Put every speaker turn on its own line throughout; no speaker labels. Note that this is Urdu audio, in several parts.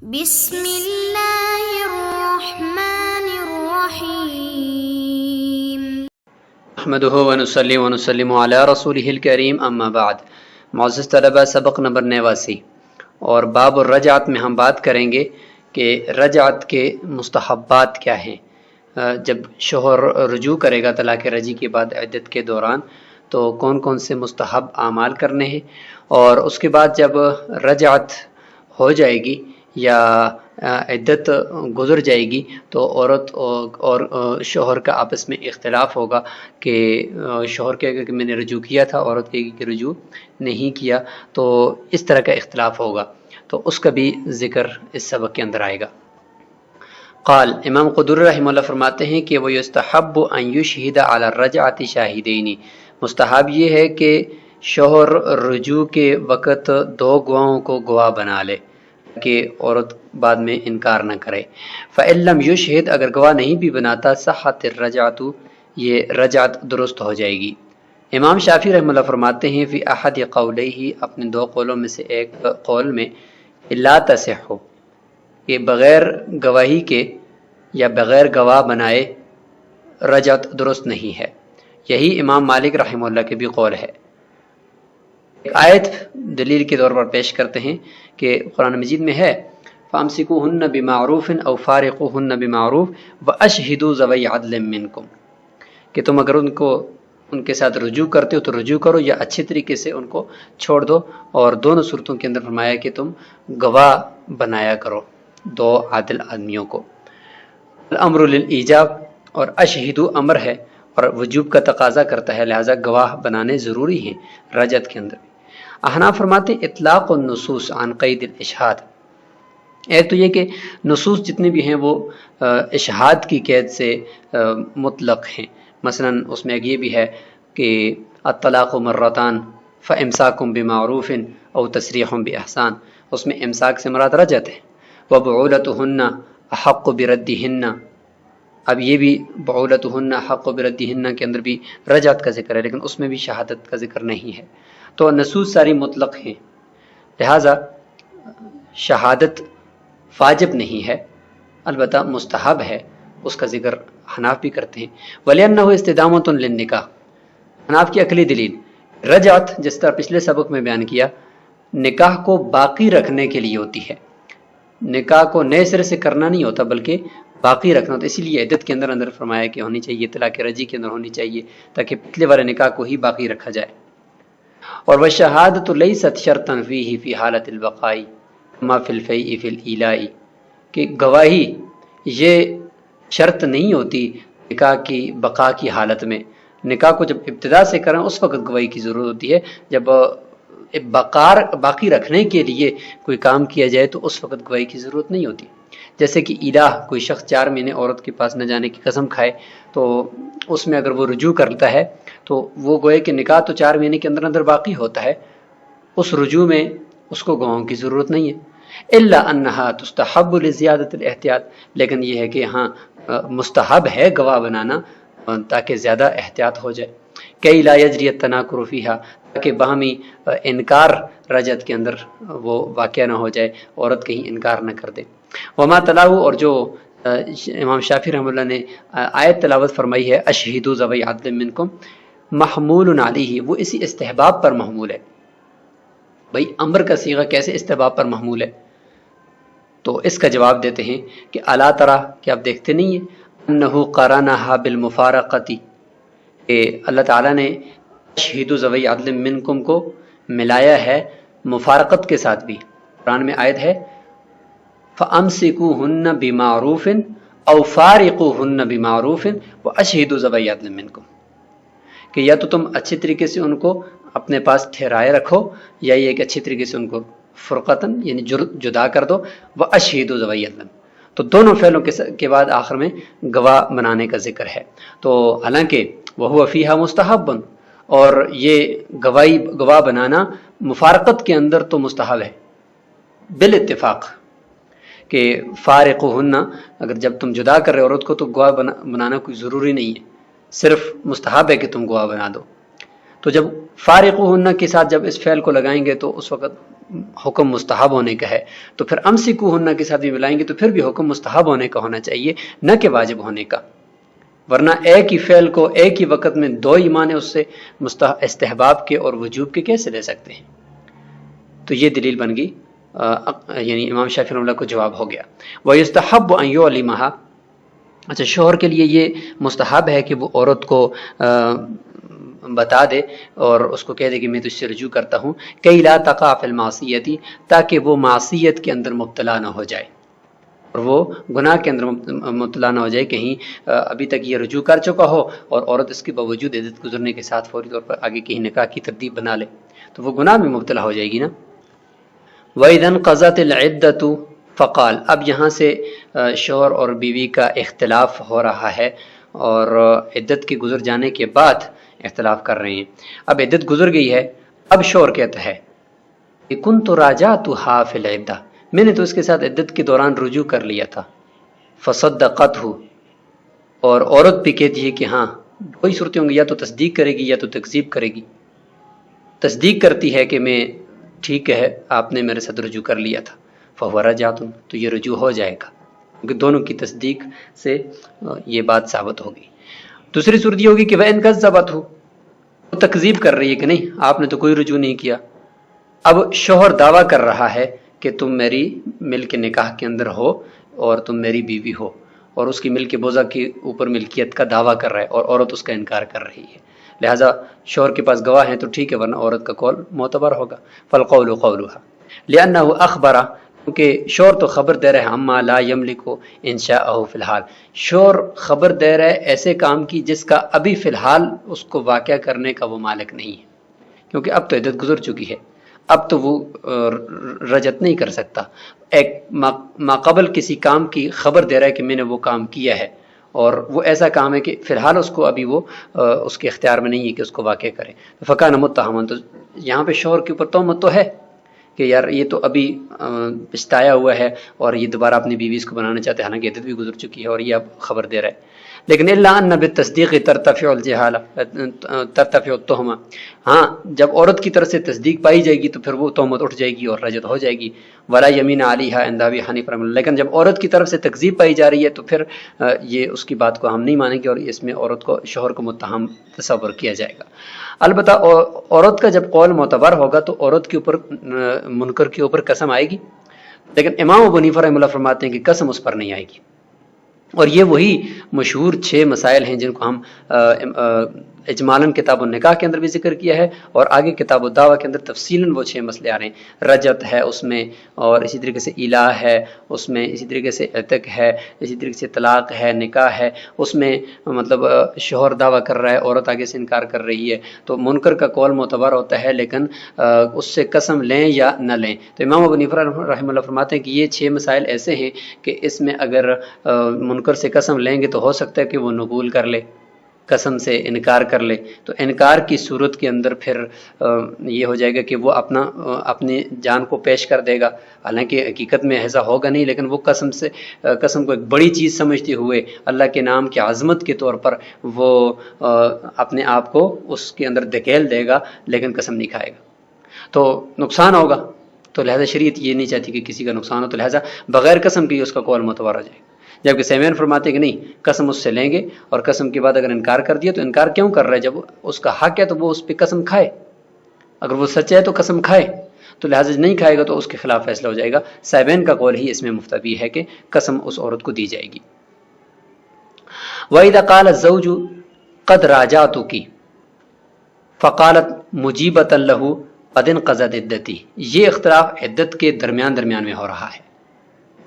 بسم اللہ الرحمن الرحیم
نحمده ونصلی ونسلم علی رسولہ الکریم اما بعد۔ معزز طلبہ، سبق نمبر 89 اور باب الرجعت میں ہم بات کریں گے کہ رجعت کے مستحبات کیا ہیں۔ جب شوہر رجوع کرے گا طلاق رجعی کے بعد عدت کے دوران تو کون کون سے مستحب اعمال کرنے ہیں، اور اس کے بعد جب رجعت ہو جائے گی یا عدت گزر جائے گی تو عورت اور شوہر کا آپس میں اختلاف ہوگا کہ شوہر کہے گا کہ میں نے رجوع کیا تھا، عورت کہے گی کہ رجوع نہیں کیا، تو اس طرح کا اختلاف ہوگا، تو اس کا بھی ذکر اس سبق کے اندر آئے گا۔ قال امام قدری رحمہ اللہ فرماتے ہیں کہ وہ یستحب ان یشہد علی الرجعۃ شاہدین، مستحب یہ ہے کہ شوہر رجوع کے وقت دو گواہوں کو گواہ بنا لے کہ عورت بعد میں انکار نہ کرے۔ فإن لم یشہد، اگر گواہ نہیں بھی بناتا، صحت الرجعۃ، یہ رجعت درست ہو جائے گی۔ امام شافعی رحمہ اللہ فرماتے ہیں فی احد قولیہ، اپنے دو قولوں میں سے ایک قول میں، لا تصح، کہ بغیر گواہی کے یا بغیر گواہ بنائے رجعت درست نہیں ہے۔ یہی امام مالک رحمہ اللہ کے بھی قول ہے۔ ایک آیت دلیل کے طور پر پیش کرتے ہیں کہ قرآن مجید میں ہے فَأَمْسِكُوهُنَّ بِمَعْرُوفٍ أَوْ فَارِقُوهُنَّ بِمَعْرُوفٍ وَأَشْهِدُوا ذَوَيْ عَدْلٍ مِّنْكُمْ، کہ تم اگر ان کے ساتھ رجوع کرتے ہو تو رجوع کرو یا اچھی طریقے سے ان کو چھوڑ دو، اور دونوں صورتوں کے اندر فرمایا کہ تم گواہ بنایا کرو دو عادل آدمیوں کو۔ الامر للایجاب، اور اشہدو امر ہے اور وجوب کا تقاضا کرتا ہے، لہذا گواہ بنانے ضروری ہیں رجعت کے اندر۔ احناف فرماتے اطلاق النصوص عن قید الاشہاد، ایک تو یہ کہ نصوص جتنے بھی ہیں وہ اشہاد کی قید سے مطلق ہیں، مثلا اس میں ایک یہ بھی ہے کہ الطلاق مرتان فامساک بمعروف او تسریح باحسان، اس میں امساک سے مراد رجعت ہے۔ وبعولتهن احق بردہن، اب یہ بھی بعولتهن احق بردہن کے اندر بھی رجعت کا ذکر ہے، لیکن اس میں بھی شہادت کا ذکر نہیں ہے، تو نصوص ساری مطلق ہیں، لہذا شہادت واجب نہیں ہے، البتہ مستحب ہے، اس کا ذکر حناف بھی کرتے ہیں۔ وَلِأَنَّهُ اسْتِدَامَةٌ لِلنِّکاح، حناف کی عقلی دلیل، رجعت جس طرح پچھلے سبق میں بیان کیا نکاح کو باقی رکھنے کے لیے ہوتی ہے، نکاح کو نئے سرے سے کرنا نہیں ہوتا بلکہ باقی رکھنا ہوتا، اسی لیے عدت کے اندر فرمایا کہ ہونی چاہیے، طلاق رجعی کے اندر ہونی چاہیے تاکہ پچھلے والے نکاح کو ہی باقی رکھا جائے۔ اور وَالشَّهَادَةُ لَيْسَتْ شَرْطًا فِيهِ فِي حَالَةِ الْبَقَاءِ كَمَا فِي الْفَيْءِ فِي الْإِيلَاءِ، کہ گواہی یہ شرط نہیں ہوتی نکاح کی بقا کی حالت میں، نکاح کو جب ابتدا سے کریں اس وقت گواہی کی ضرورت ہوتی ہے، جب باقی رکھنے کے لیے کوئی کام کیا جائے تو اس وقت گواہی کی ضرورت نہیں ہوتی۔ جیسے کہ الہ، کوئی شخص 4 مہینے عورت کے پاس نہ جانے کی قسم کھائے تو اس میں اگر وہ رجوع کرتا ہے تو وہ گوئے کہ نکاح تو 4 مہینے کے اندر باقی ہوتا ہے، اس رجوع میں اس کو گواہوں کی ضرورت نہیں ہے۔ الا انہا تستحب لزیادت الاحتیاط، لیکن یہ ہے کہ ہاں مستحب ہے گواہ بنانا تاکہ زیادہ احتیاط ہو جائے، کئی لا یجری التناکر فیہا، تاکہ باہمی انکار رجعت کے اندر وہ واقع نہ ہو جائے، عورت کہیں انکار نہ کر دے۔ وما تلاو، اور جو امام شافعی رحمہ اللہ نے آیت تلاوت فرمائی ہے اشہدوا ذوی عدل منکم، محمول علیہ، وہ اسی استحباب پر محمول ہے۔ بھئی امر کا صیغہ کیسے استحباب پر محمول ہے؟ تو اس کا جواب دیتے ہیں کہ الا ترى، کہ آپ دیکھتے نہیں ہیں، انہ قرنها بالمفارقۃ، کہ اللہ تعالیٰ نے اشہدوا ذوی عدل منکم کو ملایا ہے مفارقت کے ساتھ بھی۔ قرآن میں آیت ہے فَأَمْسِكُوهُنَّ بِمَعْرُوفٍ أَوْ فَارِقُوهُنَّ بِمَعْرُوفٍ وَأَشْهِدُوا ذَوَيْ عَدْلٍ مِّنكُمْ، کہ یا تو تم اچھی طریقے سے ان کو اپنے پاس ٹھہرائے رکھو، یا یہ کہ اچھی طریقے سے ان کو فرقتاً یعنی جدا کر دو، وَأَشْهِدُوا ذَوَيْ عَدْلٍ، تو دونوں فعلوں کے بعد آخر میں گواہ بنانے کا ذکر ہے۔ تو حالانکہ وَهُوَ فِيهَا مُسْتَحَبٌ، اور یہ گواہ بنانا مفارقت کے اندر تو مستحب ہے بالاتفاق، کہ فارقوہن، اگر جب تم جدا کر رہے عورت کو تو گواہ بنانا کوئی ضروری نہیں ہے، صرف مستحب ہے کہ تم گواہ بنا دو۔ تو جب فارقوہن کے ساتھ جب اس فعل کو لگائیں گے تو اس وقت حکم مستحب ہونے کا ہے تو پھر امسکوہن کے ساتھ بھی ملائیں گے تو پھر بھی حکم مستحب ہونے کا ہونا چاہیے، نہ کہ واجب ہونے کا، ورنہ ایک ہی فعل کو ایک ہی وقت میں دو ہی معنی اس سے استحباب کے اور وجوب کے کیسے لے سکتے ہیں؟ تو یہ دلیل بن گئی، یعنی امام شافعی رحمہ اللہ کو جواب ہو گیا۔ وَيُسْتَحَبُّ أَن يُعْلِمَهَا، اچھا شوہر کے لیے یہ مستحب ہے کہ وہ عورت کو بتا دے اور اس کو کہہ دے کہ میں تجھ سے رجوع کرتا ہوں، کئی لا تقع فی المعصیت، تاکہ وہ معصیت کے اندر مبتلا نہ ہو جائے اور وہ گناہ کے اندر مبتلا نہ ہو جائے، کہیں ابھی تک یہ رجوع کر چکا ہو اور عورت اس کے باوجود عدت گزرنے کے ساتھ فوری طور پر آگے کہیں نکاح کی ترتیب بنا لے تو وہ گناہ میں مبتلا ہو جائے گی نا۔ وَإِذَا انْقَضَتِ الْعِدَّةُ فقال، اب یہاں سے شوہر اور بیوی کا اختلاف ہو رہا ہے اور عدت کے گزر جانے کے بعد اختلاف کر رہے ہیں۔ اب عدت گزر گئی ہے، اب شوہر کہتا ہے کہ كُنْتُ رَاجَعْتُهَا فِي الْعِدَّةِ، میں نے تو اس کے ساتھ عدت کے دوران رجوع کر لیا تھا۔ فَصَدَّقَتْهُ، اور عورت بھی کہتی ہے کہ ہاں کوئی صورتیں ہوں گی، یا تو تصدیق کرے گی یا تو تکذیب کرے گی۔ تصدیق کرتی ہے کہ میں ٹھیک ہے آپ نے میرے ساتھ رجوع کر لیا تھا، فَهُوَ رَجْعَةٌ، تو یہ رجوع ہو جائے گا کیونکہ دونوں کی تصدیق سے یہ بات ثابت ہوگی۔ دوسری صورت یہ ہوگی کہ وَإِنْ كَذَّبَتْهُ، وہ تکذیب کر رہی ہے کہ نہیں آپ نے تو کوئی رجوع نہیں کیا۔ اب شوہر دعویٰ کر رہا ہے کہ تم میری مل کے نکاح کے اندر ہو اور تم میری بیوی ہو، اور اس کی مل کے بوزہ کے اوپر ملکیت کا دعویٰ کر رہا ہے اور عورت اس کا انکار کر رہی ہے، لہٰذا شوہر کے پاس گواہ ہیں تو ٹھیک ہے، ورنہ عورت کا قول معتبر ہوگا۔ فالقول قولها لأنه أخبر، کیونکہ شوہر تو خبر دے رہا ہے اما لا يملك انشاءه فی الحال، شوہر خبر دے رہا ہے ایسے کام کی جس کا ابھی فی الحال اس کو واقع کرنے کا وہ مالک نہیں ہے، کیونکہ اب تو عدت گزر چکی ہے، اب تو وہ رجعت نہیں کر سکتا۔ ایک ماقبل کسی کام کی خبر دے رہا ہے کہ میں نے وہ کام کیا ہے، اور وہ ایسا کام ہے کہ فی الحال اس کو ابھی وہ اس کے اختیار میں نہیں ہے کہ اس کو واقع کرے۔ فکان متہما، تو یہاں پہ شوہر کے اوپر تہمت تو ہے کہ یار یہ تو ابھی پچھتایا ہوا ہے اور یہ دوبارہ اپنی بیوی اس کو بنانا چاہتے ہیں، حالانکہ عدت بھی گزر چکی ہے اور یہ اب خبر دے رہا ہے۔ لیکن الا ان بالتصدیق ترتفع الجہالہ، ترتفع التہمہ، ہاں جب عورت کی طرف سے تصدیق پائی جائے گی تو پھر وہ تہمت اٹھ جائے گی اور رجعت ہو جائے گی۔ ولا یمین علیہا عند ابی حنیفہ رحمہ اللہ، لیکن جب عورت کی طرف سے تکذیب پائی جا رہی ہے تو پھر یہ اس کی بات کو ہم نہیں مانیں گے اور اس میں عورت کو شوہر کو متہم تصور کیا جائے گا۔ البتہ عورت کا جب قول معتبر ہوگا تو عورت کے اوپر منکر کے اوپر قسم آئے گی، لیکن امام ابو حنیفہ رحمہ اللہ فرماتے ہیں کہ قسم اس پر نہیں آئے گی، اور یہ وہی مشہور 6 مسائل ہیں جن کو ہم اجمالاً کتاب النکاح کے اندر بھی ذکر کیا ہے اور آگے کتاب الدعوہ کے اندر تفصیلاً وہ 6 مسئلے آ رہے ہیں۔ رجعت ہے اس میں، اور اسی طریقے سے الہ ہے اس میں، اسی طریقے سے عتق ہے، اسی طریقے سے طلاق ہے، نکاح ہے، اس میں مطلب شوہر دعویٰ کر رہا ہے، عورت آگے سے انکار کر رہی ہے، تو منکر کا قول معتبر ہوتا ہے لیکن اس سے قسم لیں یا نہ لیں۔ تو امام ابو حنیفہ رحمہ اللہ فرماتے ہیں کہ یہ 6 مسائل ایسے ہیں کہ اس میں اگر منکر سے قسم لیں گے تو ہو سکتا ہے کہ وہ نقول کر لے، قسم سے انکار کر لے، تو انکار کی صورت کے اندر پھر یہ ہو جائے گا کہ وہ اپنی جان کو پیش کر دے گا، حالانکہ حقیقت میں ایسا ہوگا نہیں، لیکن وہ قسم کو ایک بڑی چیز سمجھتے ہوئے اللہ کے نام کی عظمت کے طور پر وہ اپنے آپ کو اس کے اندر دھکیل دے گا، لیکن قسم نہیں کھائے گا تو نقصان ہوگا۔ تو لہذا شریعت یہ نہیں چاہتی کہ کسی کا نقصان ہو، تو لہذا بغیر قسم کے اس کا قول معتبر ہو جائے گا۔ جبکہ سیمین فرماتے ہیں کہ نہیں، قسم اس سے لیں گے، اور قسم کے بعد اگر انکار کر دیا تو انکار کیوں کر رہا ہے؟ جب اس کا حق ہے تو وہ اس پہ قسم کھائے، اگر وہ سچ ہے تو قسم کھائے، تو لہٰذا نہیں کھائے گا تو اس کے خلاف فیصلہ ہو جائے گا۔ سیمین کا قول ہی اس میں مفتوی ہے کہ قسم اس عورت کو دی جائے گی۔ وَإِذَا قَالَ الزَّوْجُ قَدْ رَاجَعْتُكِ فَقَالَتْ مُجِيبَةً لَهُ قَدْ انْقَضَتْ عِدَّتِي، یہ اختلاف عدت کے درمیان میں ہو رہا ہے،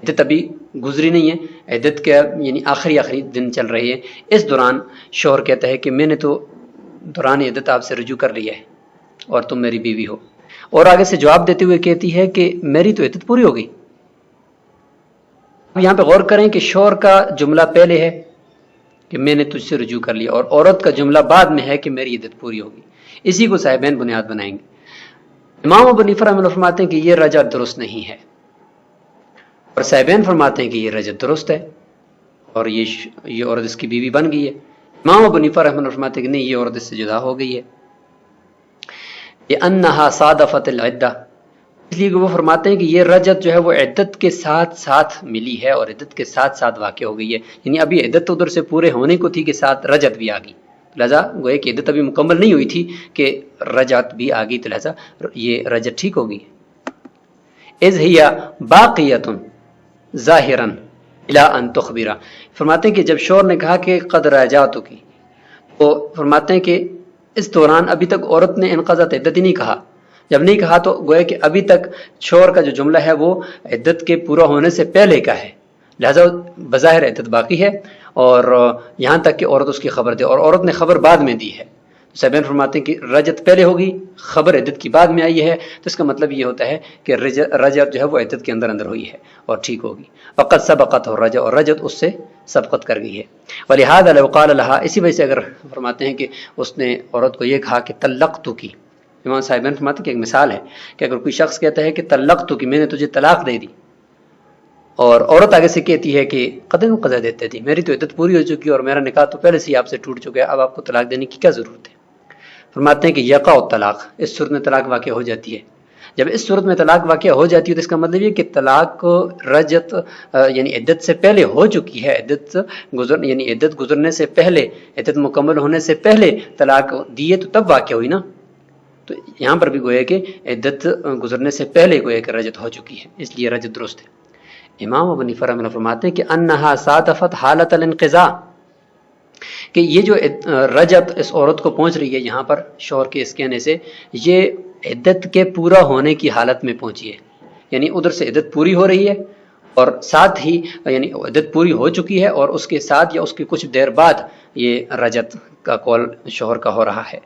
عدت ابھی گزری نہیں ہے، عدت کے یعنی آخری دن چل رہی ہے، اس دوران شوہر کہتا ہے کہ میں نے تو دوران عدت آپ سے رجوع کر لیا ہے اور تم میری بیوی ہو، اور آگے سے جواب دیتے ہوئے کہتی ہے کہ میری تو عدت پوری ہو گئی۔ اب یہاں پہ غور کریں کہ شوہر کا جملہ پہلے ہے کہ میں نے تجھ سے رجوع کر لیا، اور عورت کا جملہ بعد میں ہے کہ میری عدت پوری ہوگی، اسی کو صاحبین بنیاد بنائیں گے۔ امام ابو حنیفہ رحمہ اللہ فرماتے ہیں کہ یہ رجعت درست نہیں ہے، اور صاحبین فرماتے ہیں کہ یہ رجعت درست ہے اور یہ عورت اس کی بیوی بن گئی ہے۔ امام ابو حنیفہ رحمہ اللہ فرماتے ہیں کہ نہیں، یہ عورت اس سے جدا ہو گئی ہے۔ لأنها صادفت العدہ، اس لیے کہ وہ فرماتے ہیں کہ یہ رجت جو ہے وہ عدت کے ساتھ ساتھ ملی ہے اور عدت کے ساتھ ساتھ واقع ہو گئی ہے، یعنی ابھی عدت ادھر سے پورے ہونے کو تھی کہ ساتھ رجت بھی آ گئی، لہٰذا گویا کہ عدت ابھی مکمل نہیں ہوئی تھی کہ رجعت بھی آ گئی، تو لہٰذا یہ رجعت ٹھیک ہوگی۔ اذ ہی باقیۃ ظاہرا الی ان تخبرا، فرماتے ہیں کہ جب شوہر نے کہا کہ قد راجعتک، تو فرماتے ہیں کہ اس دوران ابھی تک عورت نے انقضت عدت ہی نہیں کہا، جب نہیں کہا تو گویا کہ ابھی تک شوہر کا جو جملہ ہے وہ عدت کے پورا ہونے سے پہلے کا ہے، لہذا بظاہر عدت باقی ہے اور یہاں تک کہ عورت اس کی خبر دے، اور عورت نے خبر بعد میں دی ہے۔ صاحبین فرماتے ہیں کہ رجعت پہلے ہوگی، خبر عدت کی بعد میں آئی ہے، تو اس کا مطلب یہ ہوتا ہے کہ رجعت جو ہے وہ عدت کے اندر ہوئی ہے اور ٹھیک ہوگی۔ وقد سبقت الرجع، اور رجعت اس سے سبقت کر گئی ہے۔ ولہذا لو قال لها، اسی وجہ سے اگر فرماتے ہیں کہ اس نے عورت کو یہ کہا کہ طلقتک، امام صاحبین فرماتے ہیں کہ ایک مثال ہے کہ اگر کوئی شخص کہتا ہے کہ طلقتک، میں نے تجھے طلاق دے دی، اور عورت آگے سے کہتی ہے کہ قد انقضت عدتی، میری تو عدت پوری ہو چکی ہے اور میرا نکاح تو پہلے سے ہی آپ سے ٹوٹ چکا ہے، اب آپ کو طلاق دینے کی کیا ضرورت ہے؟ فرماتے ہیں کہ یقع الطلاق، اس صورت میں طلاق واقع ہو جاتی ہے۔ جب اس صورت میں طلاق واقع ہو جاتی ہے تو اس کا مطلب یہ کہ طلاق رجعت یعنی عدت سے پہلے ہو چکی ہے، یعنی عدت گزرنے سے پہلے، عدت مکمل ہونے سے پہلے طلاق دی ہے تو تب واقع ہوئی نا، تو یہاں پر بھی گویا کہ عدت گزرنے سے پہلے گویا کہ رجعت ہو چکی ہے، اس لیے رجعت درست ہے۔ امام ابو حنیفہ رحمہ اللہ فرماتے ہیں کہ انہا صادفت حالت الانقضاء، کہ یہ جو رجعت اس عورت کو پہنچ رہی ہے یہاں پر شوہر کے اس کہنے سے، یہ عدت کے پورا ہونے کی حالت میں پہنچی ہے، یعنی ادھر سے عدت پوری ہو رہی ہے اور ساتھ ہی یعنی عدت پوری ہو چکی ہے اور اس کے ساتھ یا اس کے کچھ دیر بعد یہ رجعت کا قول شوہر کا ہو رہا ہے۔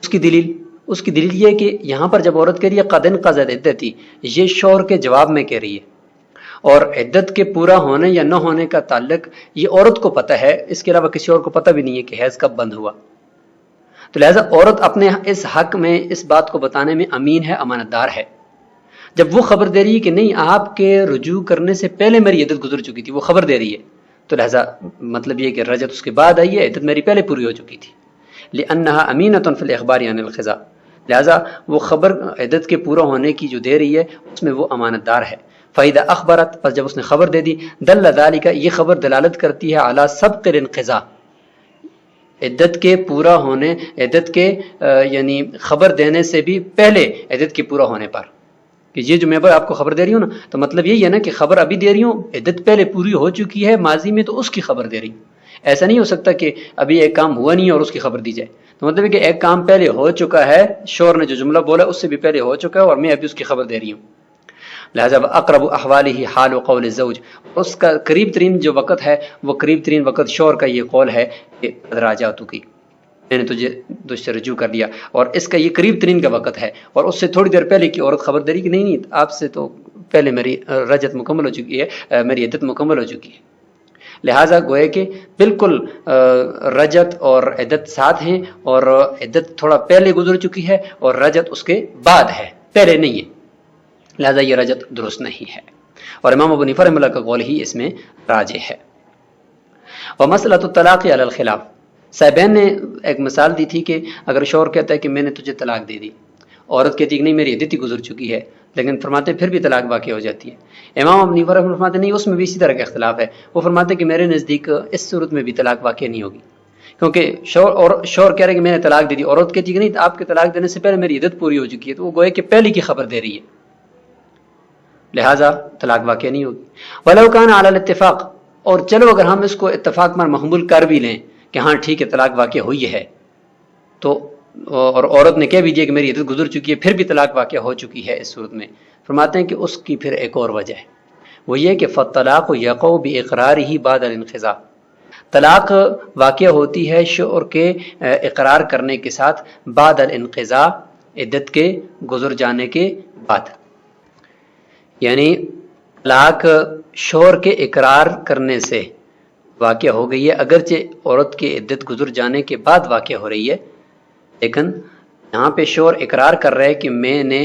اس کی دلیل یہ ہے کہ یہاں پر جب عورت کہہ رہی ہے قد انقضت عدتی، یہ شوہر کے جواب میں کہہ رہی ہے، اور عدت کے پورا ہونے یا نہ ہونے کا تعلق یہ عورت کو پتہ ہے، اس کے علاوہ کسی اور کو پتہ بھی نہیں ہے کہ حیض کب بند ہوا، تو لہٰذا عورت اپنے اس حق میں اس بات کو بتانے میں امین ہے، امانت دار ہے۔ جب وہ خبر دے رہی ہے کہ نہیں آپ کے رجوع کرنے سے پہلے میری عدت گزر چکی تھی، وہ خبر دے رہی ہے، تو لہٰذا مطلب یہ کہ رجعت اس کے بعد آئی ہے، عدت میری پہلے پوری ہو چکی تھی، لأنها امینۃ فی الاخبار عن القضاء، لہٰذا وہ خبر عدت کے پورا ہونے کی جو دے رہی ہے اس میں وہ امانت دار ہے۔ فَإِذَا أَخْبَرَتْ، پس جب اس نے خبر دے دی، دل ذالک، یہ خبر دلالت کرتی ہے علی سبق الانقضاء، عدت کے پورا ہونے، عدت کے یعنی خبر دینے سے بھی پہلے عدت کے پورا ہونے پر، کہ یہ جو میں آپ کو خبر دے رہی ہوں نا، تو مطلب یہی ہے نا کہ خبر ابھی دے رہی ہوں، عدت پہلے پوری ہو چکی ہے ماضی میں، تو اس کی خبر دے رہی ہوں۔ ایسا نہیں ہو سکتا کہ ابھی ایک کام ہوا نہیں ہے اور اس کی خبر دی جائے، تو مطلب ہے کہ ایک کام پہلے ہو چکا ہے، شوہر نے جو جملہ بولا اس سے بھی پہلے ہو چکا ہے اور میں ابھی اس کی خبر دے رہی ہوں، لہذا اقرب احوالہ حال قول الزوج، اس کا قریب ترین جو وقت ہے وہ قریب ترین وقت شوہر کا یہ قول ہے کہ راجعتک، میں نے تجھ سے رجوع کر لیا، اور اس کا یہ قریب ترین کا وقت ہے، اور اس سے تھوڑی دیر پہلے کی عورت خبر دے رہی کہ نہیں آپ سے تو پہلے میری رجعت مکمل ہو چکی ہے، میری عدت مکمل ہو چکی ہے، لہٰذا گوئے کہ بالکل رجعت اور عدت ساتھ ہیں، اور عدت تھوڑا پہلے گزر چکی ہے اور رجعت اس کے بعد ہے، پہلے نہیں ہے، لہذا یہ رجعت درست نہیں ہے، اور امام ابو حنیفہ رحمہ اللہ کا قول ہی اس میں راجح ہے۔ ومسئلۃ الطلاق علی الخلاف، صاحبین نے ایک مثال دی تھی کہ اگر شوہر کہتا ہے کہ میں نے تجھے طلاق دے دی، عورت کہتی ہے کہ نہیں میری عدت ہی گزر چکی ہے، لیکن فرماتے پھر بھی طلاق واقع ہو جاتی ہے۔ امام ابو حنیفہ فرماتے نہیں، اس میں بھی اسی طرح کا اختلاف ہے، وہ فرماتے کہ میرے نزدیک اس صورت میں بھی طلاق واقع نہیں ہوگی، کیونکہ شوہر کہہ رہے کہ میں نے طلاق دے دی، عورت کہتی ہے کہ نہیں آپ کے طلاق دینے سے پہلے میری عدت پوری ہو چکی ہے، تو وہ گویا کہ پہلے کی خبر دے رہی ہے، لہٰذا طلاق واقع نہیں ہوگی۔ وَلَوْ كَانَ عَلَى الاتفاق، اور چلو اگر ہم اس کو اتفاق پر محمول کر بھی لیں کہ ہاں ٹھیک ہے طلاق واقع ہوئی ہے، تو اور عورت نے کہہ بھی دیا کہ میری عدت گزر چکی ہے، پھر بھی طلاق واقع ہو چکی ہے، اس صورت میں فرماتے ہیں کہ اس کی پھر ایک اور وجہ ہے، وہ یہ کہ فالطلاق یقع بإقرارہ بعد الانقضاء، طلاق واقع ہوتی ہے شوہر کے اقرار کرنے کے ساتھ بعد الانقضاء، عدت کے گزر جانے کے بعد، یعنی طلاق شوہر کے اقرار کرنے سے واقع ہو گئی ہے، اگرچہ عورت کی عدت گزر جانے کے بعد واقع ہو رہی ہے، لیکن یہاں پہ شوہر اقرار کر رہا ہے کہ میں نے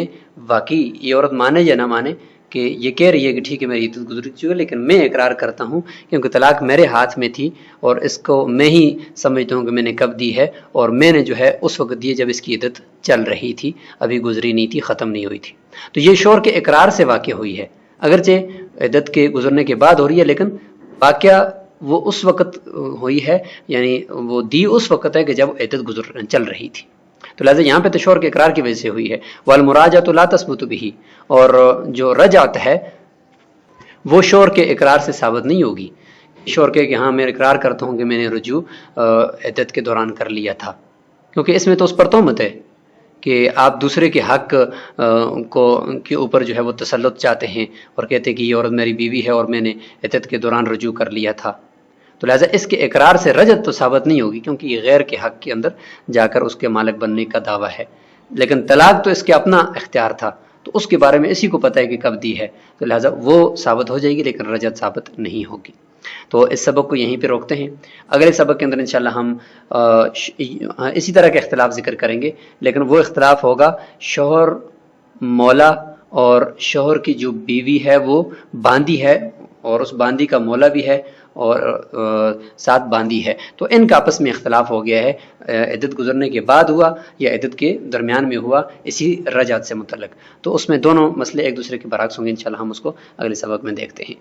واقعی، یہ عورت مانے یا نہ مانے، کہ یہ کہہ رہی ہے کہ ٹھیک ہے میری عدت گزر چکی ہے، لیکن میں اقرار کرتا ہوں کیونکہ طلاق میرے ہاتھ میں تھی اور اس کو میں ہی سمجھتا ہوں کہ میں نے کب دی ہے، اور میں نے جو ہے اس وقت دی جب اس کی عدت چل رہی تھی، ابھی گزری نہیں تھی، ختم نہیں ہوئی تھی۔ تو یہ شوہر کے اقرار سے واقع ہوئی ہے، اگرچہ عدت کے گزرنے کے بعد ہو رہی ہے، لیکن واقعہ وہ اس وقت ہوئی ہے، یعنی وہ دی اس وقت ہے کہ جب عدت چل رہی تھی۔ تو لہٰذا یہاں پہ تو شوہر کے اقرار کی وجہ سے ہوئی ہے۔ والمراجعۃ لا تثبت به، اور جو رجعت ہے وہ شوہر کے اقرار سے ثابت نہیں ہوگی۔ شوہر کہ ہاں میں اقرار کرتا ہوں کہ میں نے رجوع عدت کے دوران کر لیا تھا، کیونکہ اس میں تو اس پر تہمت ہے کہ آپ دوسرے کے حق کے اوپر جو ہے وہ تسلط چاہتے ہیں اور کہتے ہیں کہ یہ عورت میری بیوی ہے اور میں نے عدت کے دوران رجوع کر لیا تھا۔ تو لہٰذا اس کے اقرار سے رجعت تو ثابت نہیں ہوگی، کیونکہ یہ غیر کے حق کے اندر جا کر اس کے مالک بننے کا دعویٰ ہے۔ لیکن طلاق تو اس کے اپنا اختیار تھا، تو اس کے بارے میں اسی کو پتہ ہے کہ کب دی ہے، تو لہٰذا وہ ثابت ہو جائے گی، لیکن رجعت ثابت نہیں ہوگی۔ تو اس سبق کو یہیں پہ روکتے ہیں، اگلے سبق کے اندر انشاءاللہ ہم اسی طرح کا اختلاف ذکر کریں گے، لیکن وہ اختلاف ہوگا شوہر مولا اور شوہر کی جو بیوی ہے وہ باندی ہے، اور اس باندی کا مولا بھی ہے اور ساتھ باندی ہے، تو ان کا آپس میں اختلاف ہو گیا ہے، عدت گزرنے کے بعد ہوا یا عدت کے درمیان میں ہوا، اسی رجعت سے متعلق۔ تو اس میں دونوں مسئلے ایک دوسرے کے برعکس ہوں گے، انشاءاللہ ہم اس کو اگلے سبق میں دیکھتے ہیں۔